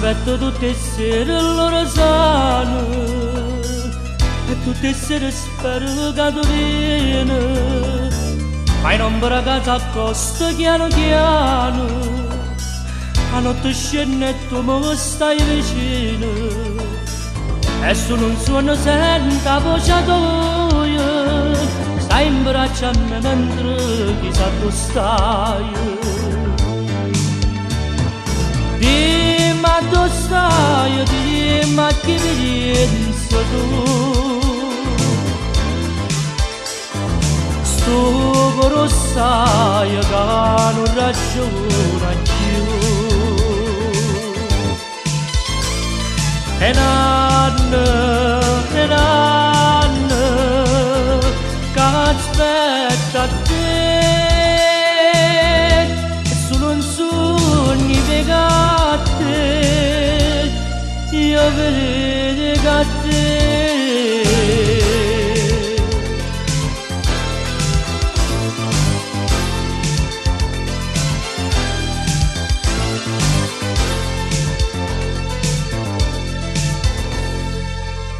aspetto tutte le sere loro sanno e tutte le sere spero che tu vieni, ma in ombra casa accosta piano piano, a notte scende e tu mi stai vicino e solo un suono sento la voce tua, stai in braccio a me mentre chissà tu stai. Dimmi dove stai, dimmi che mi pensi tu. Sto coro sai che non ragiona più. E nanne che aspetta a te, è solo un sogno che te, io vedo che te.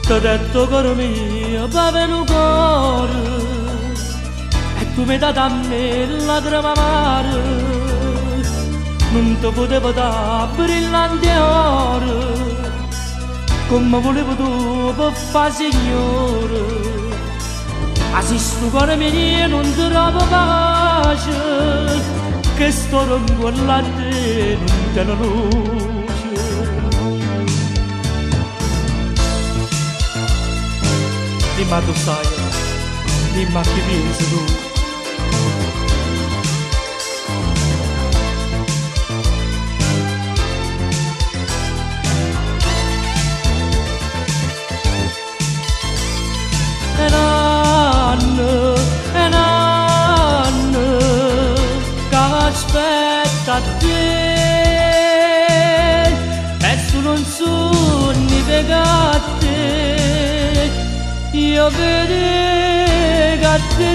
T'ho detto caro mio, povero cuore, e tu mi dai a me lacrime amare, non ti potevo dare brillanti ore, come volevo tu per fare signore. Ma se sto cuore mio non ti trovo pace, che sto rompo a te non te la luce. Dimmi tu sai, dimmi che pensi tu. E nanne che aspetta a te, è solo un sogno che a te, io vedo che te.